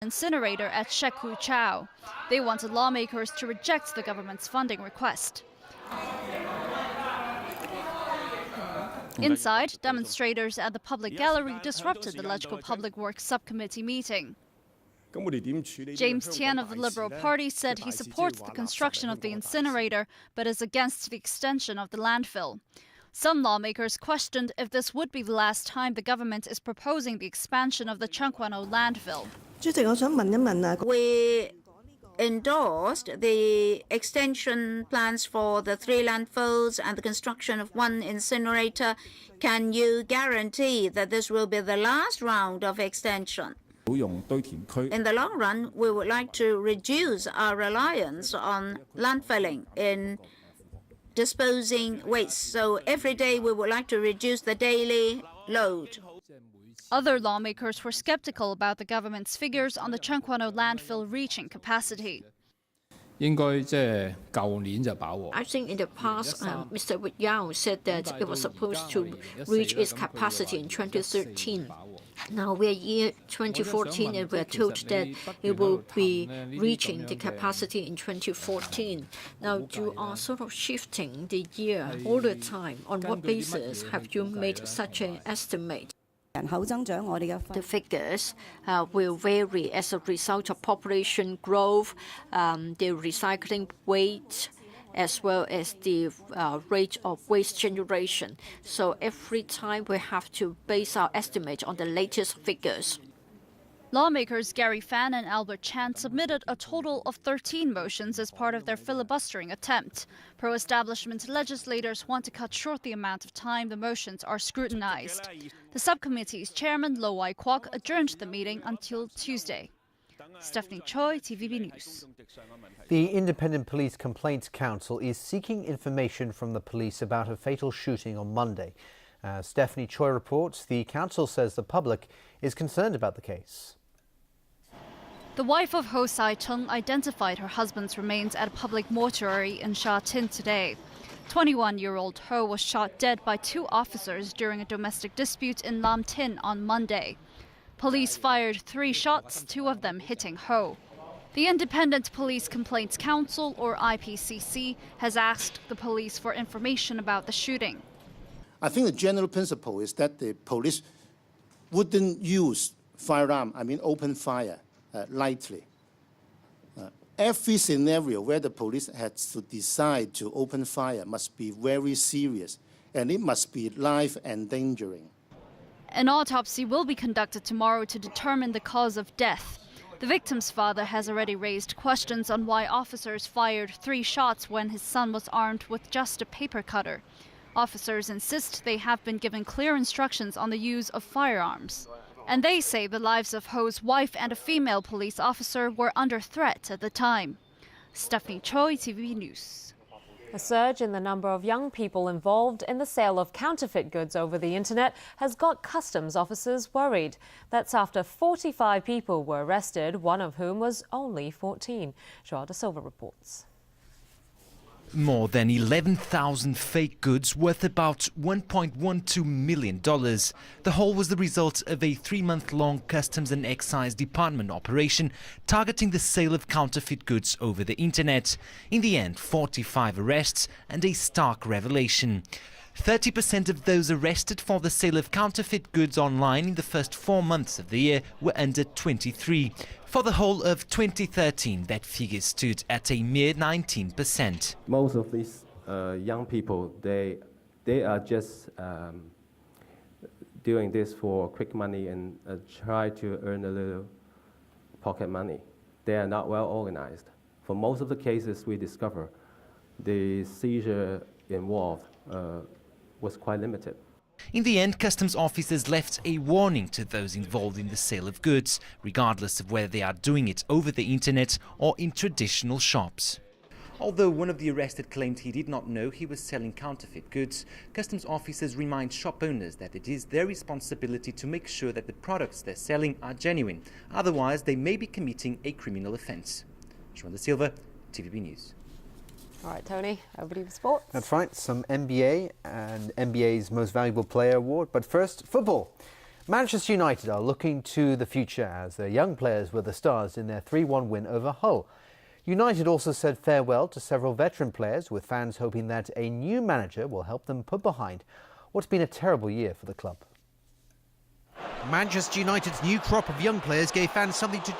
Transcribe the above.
incinerator at Sheku Chao. They wanted lawmakers to reject the government's funding request. Inside, demonstrators at the public gallery disrupted the Electrical Public Works Subcommittee meeting. James Tian of the Liberal Party said he supports the construction of the incinerator, but is against the extension of the landfill. Some lawmakers questioned if this would be the last time the government is proposing the expansion of the Changguano landfill. We endorsed the extension plans for the 3 landfills and the construction of 1 incinerator. Can you guarantee that this will be the last round of extension? In the long run, we would like to reduce our reliance on landfilling in disposing waste. So every day we would like to reduce the daily load. Other lawmakers were skeptical about the government's figures on the Changguano landfill reaching capacity. I think in the past, Mr. Yao said that it was supposed to reach its capacity in 2013. Now we're year 2014 and we're told that it will be reaching the capacity in 2014. Now you are sort of shifting the year all the time. On what basis have you made such an estimate? The figures will vary as a result of population growth, the recycling rate, as well as the rate of waste generation. So every time we have to base our estimate on the latest figures. Lawmakers Gary Fan and Albert Chan submitted a total of 13 motions as part of their filibustering attempt. Pro-establishment legislators want to cut short the amount of time the motions are scrutinized. The subcommittee's chairman, Lo Wai-kwok, adjourned the meeting until Tuesday. Stephanie Choi, TVB News. The Independent Police Complaints Council is seeking information from the police about a fatal shooting on Monday. As Stephanie Choi reports, the council says the public is concerned about the case. The wife of Ho Sai-chung identified her husband's remains at a public mortuary in Sha Tin today. 21-year-old Ho was shot dead by 2 officers during a domestic dispute in Lam Tin on Monday. Police fired 3 shots, 2 of them hitting Ho. The Independent Police Complaints Council, or IPCC, has asked the police for information about the shooting. I think the general principle is that the police wouldn't use open fire, lightly. Every scenario where the police has to decide to open fire must be very serious, and it must be life-endangering. An autopsy will be conducted tomorrow to determine the cause of death. The victim's father has already raised questions on why officers fired 3 shots when his son was armed with just a paper cutter. Officers insist they have been given clear instructions on the use of firearms. And they say the lives of Ho's wife and a female police officer were under threat at the time. Stephanie Choi, TVB News. A surge in the number of young people involved in the sale of counterfeit goods over the internet has got customs officers worried. That's after 45 people were arrested, one of whom was only 14. Joao da Silva reports. More than 11,000 fake goods worth about $1.12 million. The whole was the result of a 3-month-long Customs and Excise Department operation targeting the sale of counterfeit goods over the internet. In the end, 45 arrests and a stark revelation. 30% of those arrested for the sale of counterfeit goods online in the first 4 months of the year were under 23. For the whole of 2013, that figure stood at a mere 19%. Most of these young people, they are just doing this for quick money and try to earn a little pocket money. They are not well organized. For most of the cases we discover, the seizure involved was quite limited. In the end, customs officers left a warning to those involved in the sale of goods, regardless of whether they are doing it over the internet or in traditional shops. Although one of the arrested claimed he did not know he was selling counterfeit goods, customs officers remind shop owners that it is their responsibility to make sure that the products they're selling are genuine. Otherwise, they may be committing a criminal offence. Joao da Silva, TVB News. All right, Tony, over to you for sports. That's right, some NBA and NBA's Most Valuable Player Award. But first, football. Manchester United are looking to the future as their young players were the stars in their 3-1 win over Hull. United also said farewell to several veteran players, with fans hoping that a new manager will help them put behind what's been a terrible year for the club. Manchester United's new crop of young players gave fans something to